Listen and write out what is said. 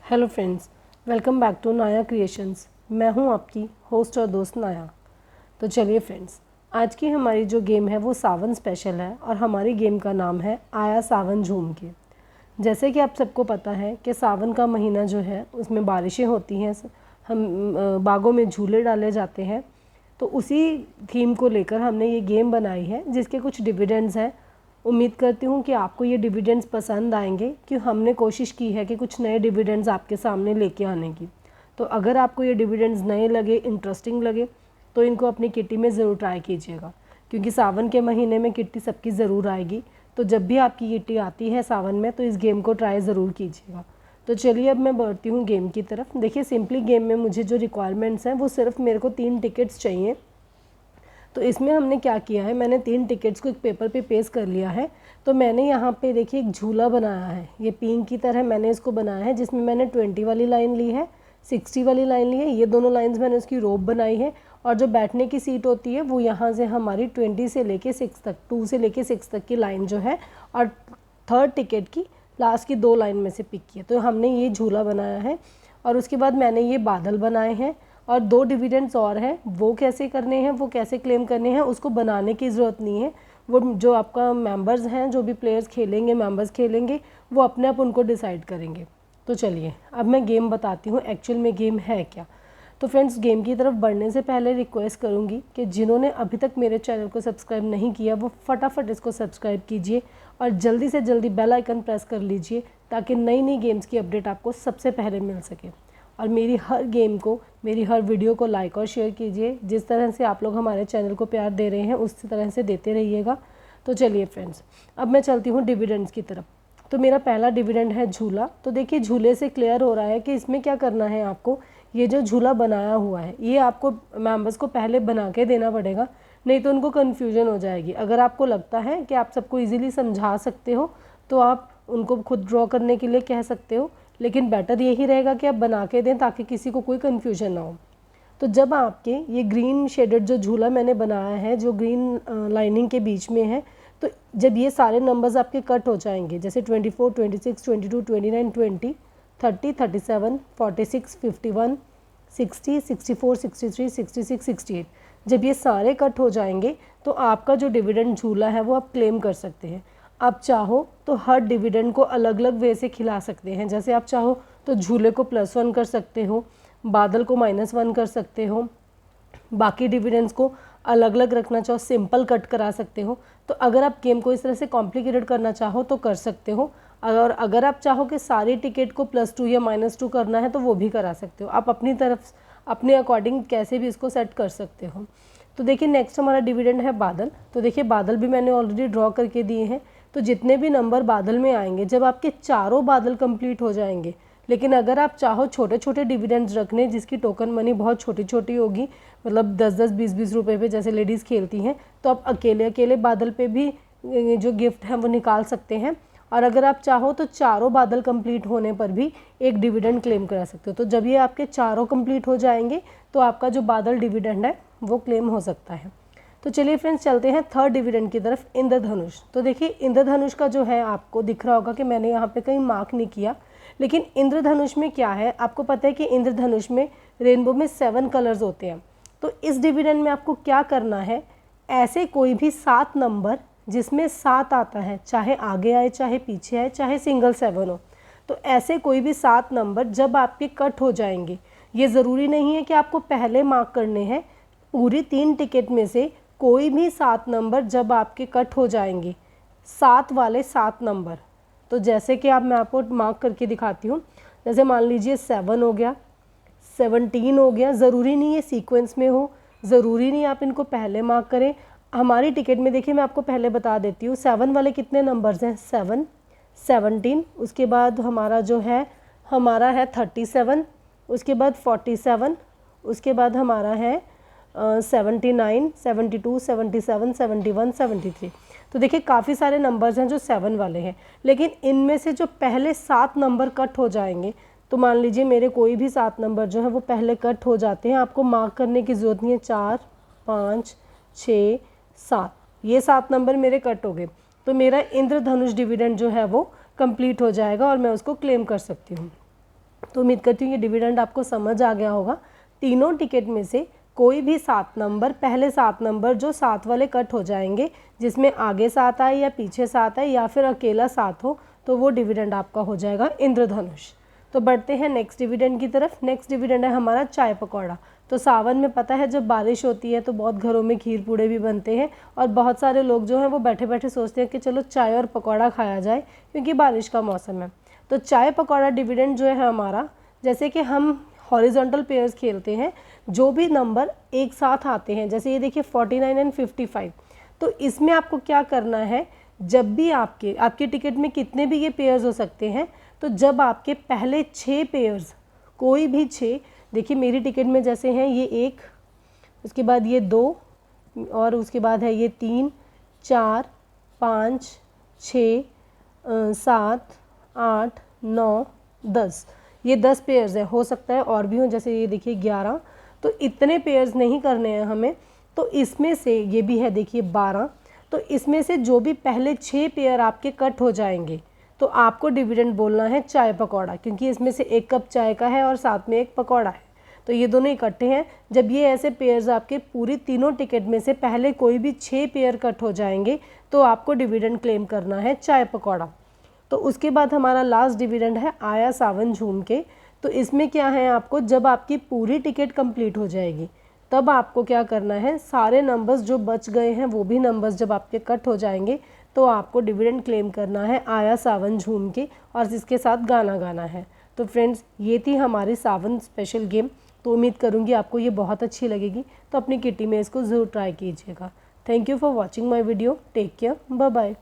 Hello friends, welcome back to Naya creations. मैं हूं आपकी होस्ट और दोस्त नाया। तो चलिए फ्रेंड्स, आज की हमारी जो गेम है वो सावन स्पेशल है और हमारी गेम का नाम है आया सावन झूम के। जैसे कि आप सबको पता है कि सावन का महीना जो है उसमें बारिशें होती हैं, हम बागों में झूले डाले जाते हैं। तो उसी थीम को लेकर हमने ये गेम बनाई है जिसके कुछ डिविडेंड्स हैं। उम्मीद करती हूँ कि आपको ये डिविडेंड्स पसंद आएंगे, क्योंकि हमने कोशिश की है कि कुछ नए डिविडेंड्स आपके सामने लेके आने की। तो अगर आपको ये डिविडेंड्स नए लगे, इंटरेस्टिंग लगे, तो इनको अपनी किट्टी में ज़रूर ट्राई कीजिएगा, क्योंकि सावन के महीने में किट्टी सबकी ज़रूर आएगी। तो जब भी आपकी किट्टी आती है सावन में, तो इस गेम को ट्राई ज़रूर कीजिएगा। तो चलिए अब मैं बढ़ती हूँ गेम की तरफ। देखिए, सिंपली गेम में मुझे जो रिक्वायरमेंट्स हैं वो सिर्फ मेरे को 3 टिकट्स चाहिए। तो इसमें हमने क्या किया है, मैंने 3 टिकट्स को एक पेपर पे पेस्ट कर लिया है। तो मैंने यहाँ पे देखिए एक झूला बनाया है, ये पिंक की तरह मैंने इसको बनाया है, जिसमें मैंने 20 वाली लाइन ली है, 60 वाली लाइन ली है। ये दोनों लाइंस मैंने उसकी रोप बनाई है। और जो बैठने की सीट होती है वो यहाँ से हमारी 20 से लेके 6 तक, 2 से लेके 6 तक की लाइन जो है, और 3rd टिकट की लास्ट की 2 लाइन में से पिक किया। तो हमने ये झूला बनाया है। और उसके बाद मैंने ये बादल बनाए हैं। और 2 डिविडेंड्स और हैं, वो कैसे करने हैं, वो कैसे क्लेम करने हैं, उसको बनाने की ज़रूरत नहीं है। वो जो आपका मेंबर्स हैं, जो भी प्लेयर्स खेलेंगे, मेंबर्स खेलेंगे, वो अपने आप उनको डिसाइड करेंगे। तो चलिए अब मैं गेम बताती हूँ एक्चुअल में गेम है क्या। तो फ्रेंड्स, गेम की तरफ बढ़ने से पहले रिक्वेस्ट करूँगी कि जिन्होंने अभी तक मेरे चैनल को सब्सक्राइब नहीं किया वो फटाफट इसको सब्सक्राइब कीजिए और जल्दी से जल्दी बेल आइकन प्रेस कर लीजिए, ताकि नई नई गेम्स की अपडेट आपको सबसे पहले मिल सके। और मेरी हर गेम को, मेरी हर वीडियो को लाइक और शेयर कीजिए। जिस तरह से आप लोग हमारे चैनल को प्यार दे रहे हैं उसी तरह से देते रहिएगा। तो चलिए फ्रेंड्स, अब मैं चलती हूँ डिविडेंड्स की तरफ। तो मेरा पहला डिविडेंड है झूला। तो देखिए, झूले से क्लियर हो रहा है कि इसमें क्या करना है आपको। ये जो झूला बनाया हुआ है ये आपको मेंबर्स को पहले बना के देना पड़ेगा, नहीं तो उनको कन्फ्यूजन हो जाएगी। अगर आपको लगता है कि आप सबको ईजिली समझा सकते हो तो आप उनको खुद ड्रॉ करने के लिए कह सकते हो, लेकिन बेटर यही रहेगा कि आप बना के दें ताकि किसी को कोई कन्फ्यूजन ना हो। तो जब आपके ये ग्रीन शेडेड जो झूला मैंने बनाया है, जो ग्रीन लाइनिंग के बीच में है, तो जब ये सारे नंबर्स आपके कट हो जाएंगे, जैसे 24, 26, 22, 29, 20, 30, 37, 46, 51, 60, 64, 63, 66, 68, जब ये सारे कट हो जाएंगे तो आपका जो डिविडेंड झूला है वो आप क्लेम कर सकते हैं। आप चाहो तो हर डिविडेंड को अलग अलग वे से खिला सकते हैं। जैसे आप चाहो तो झूले को +1 कर सकते हो, बादल को -1 कर सकते हो, बाकी डिविडेंड्स को अलग अलग रखना चाहो, सिंपल कट करा सकते हो। तो अगर आप गेम को इस तरह से कॉम्प्लिकेटेड करना चाहो तो कर सकते हो। और अगर आप चाहो कि सारी टिकट को +2 या -2 करना है तो वो भी करा सकते हो। आप अपनी तरफ, अपने अकॉर्डिंग कैसे भी इसको सेट कर सकते हो। तो देखिए, नेक्स्ट हमारा डिविडेंड है बादल। तो देखिए, बादल भी मैंने ऑलरेडी ड्रॉ करके दिए हैं। तो जितने भी नंबर बादल में आएंगे, जब आपके चारों बादल कंप्लीट हो जाएंगे, लेकिन अगर आप चाहो छोटे छोटे डिविडेंड्स रखने जिसकी टोकन मनी बहुत छोटी छोटी होगी, मतलब 10-10, 20-20 रुपये पे जैसे लेडीज़ खेलती हैं, तो आप अकेले अकेले बादल पे भी जो गिफ्ट है वो निकाल सकते हैं। और अगर आप चाहो तो चारों बादल कंप्लीट होने पर भी एक डिविडेंड क्लेम करा सकते हो। तो जब ये आपके चारों कंप्लीट हो जाएंगे तो आपका जो बादल डिविडेंड है वो क्लेम हो सकता है। तो चलिए फ्रेंड्स, चलते हैं 3rd डिविडेंड की तरफ, इंद्रधनुष। तो देखिए, इंद्रधनुष का जो है आपको दिख रहा होगा कि मैंने यहाँ पे कहीं मार्क नहीं किया, लेकिन इंद्रधनुष में क्या है, आपको पता है कि इंद्रधनुष में रेनबो में 7 कलर्स होते हैं। तो इस डिविडेंड में आपको क्या करना है, ऐसे कोई भी 7 नंबर जिसमें 7 आता है, चाहे आगे आए चाहे पीछे आए, चाहे सिंगल 7 हो, तो ऐसे कोई भी 7 नंबर जब आपके कट हो जाएंगे, ये ज़रूरी नहीं है कि आपको पहले मार्क करने हैं, पूरी 3 टिकट में से कोई भी 7 नंबर जब आपके कट हो जाएंगे, 7 वाले 7 नंबर। तो जैसे कि मैं आपको मार्क करके दिखाती हूँ। जैसे मान लीजिए 7 हो गया, 17 हो गया। ज़रूरी नहीं है सीक्वेंस में हो, ज़रूरी नहीं आप इनको पहले मार्क करें। हमारी टिकट में देखिए, मैं आपको पहले बता देती हूँ 7 वाले कितने नंबर्स हैं, 7, 17, उसके बाद हमारा जो है हमारा है 37, उसके बाद 47, उसके बाद हमारा है 79, 72, 77, 71, 73। तो देखिए, काफ़ी सारे नंबर्स हैं जो 7 वाले हैं, लेकिन इनमें से जो पहले 7 नंबर कट हो जाएंगे, तो मान लीजिए मेरे कोई भी 7 नंबर जो है वो पहले कट हो जाते हैं, आपको मार्क करने की ज़रूरत नहीं है। 4, 5, 6, 7, ये 7 नंबर मेरे कट हो गए, तो मेरा इंद्रधनुष डिविडेंड जो है वो कंप्लीट हो जाएगा और मैं उसको क्लेम कर सकती हूँ। तो उम्मीद करती हूँ ये डिविडेंड आपको समझ आ गया होगा। तीनों टिकट में से कोई भी 7 नंबर, पहले 7 नंबर जो 7 वाले कट हो जाएंगे, जिसमें आगे 7 आए या पीछे 7 आए या फिर अकेला 7 हो, तो वो डिविडेंड आपका हो जाएगा इंद्रधनुष। तो बढ़ते हैं नेक्स्ट डिविडेंड की तरफ। नेक्स्ट डिविडेंड है हमारा चाय पकौड़ा। तो सावन में पता है जब बारिश होती है तो बहुत घरों में खीर पूड़े भी बनते हैं और बहुत सारे लोग जो हैं वो बैठे बैठे सोचते हैं कि चलो चाय और पकौड़ा खाया जाए क्योंकि बारिश का मौसम है। तो चाय पकौड़ा डिविडेंड जो है हमारा, जैसे कि हम हॉरिजॉन्टल पेयर्स खेलते हैं, जो भी नंबर एक साथ आते हैं, जैसे ये देखिए 49 एंड 55, तो इसमें आपको क्या करना है, जब भी आपके टिकट में कितने भी ये पेयर्स हो सकते हैं, तो जब आपके पहले 6 पेयर्स, कोई भी 6, देखिए मेरी टिकट में जैसे हैं ये 1, उसके बाद ये 2 और उसके बाद है ये 3, 4, 5, 6, 7, 8, 9, 10, ये 10 पेयर्स है। हो सकता है और भी हो, जैसे ये देखिए 11, तो इतने पेयर्स नहीं करने हैं हमें। तो इसमें से ये भी है देखिए 12, तो इसमें से जो भी पहले 6 पेयर आपके कट हो जाएंगे तो आपको डिविडेंड बोलना है चाय पकौड़ा, क्योंकि इसमें से 1 कप चाय का है और साथ में 1 पकौड़ा है, तो ये दोनों इकट्ठे हैं। जब ये ऐसे पेयर्स आपके पूरी तीनों टिकट में से पहले कोई भी 6 पेयर कट हो जाएंगे तो आपको डिविडेंड क्लेम करना है चाय पकौड़ा। तो उसके बाद हमारा लास्ट डिविडेंड है आया सावन झूम के। तो इसमें क्या है, आपको जब आपकी पूरी टिकट कंप्लीट हो जाएगी तब आपको क्या करना है, सारे नंबर्स जो बच गए हैं वो भी नंबर्स जब आपके कट हो जाएंगे तो आपको डिविडेंड क्लेम करना है आया सावन झूम के, और इसके साथ गाना गाना है। तो फ्रेंड्स, ये थी हमारी सावन स्पेशल गेम। तो उम्मीद करूँगी आपको ये बहुत अच्छी लगेगी, तो अपनी किटी में इसको ज़रूर ट्राई कीजिएगा। Thank you for watching my video. Take care, bye bye.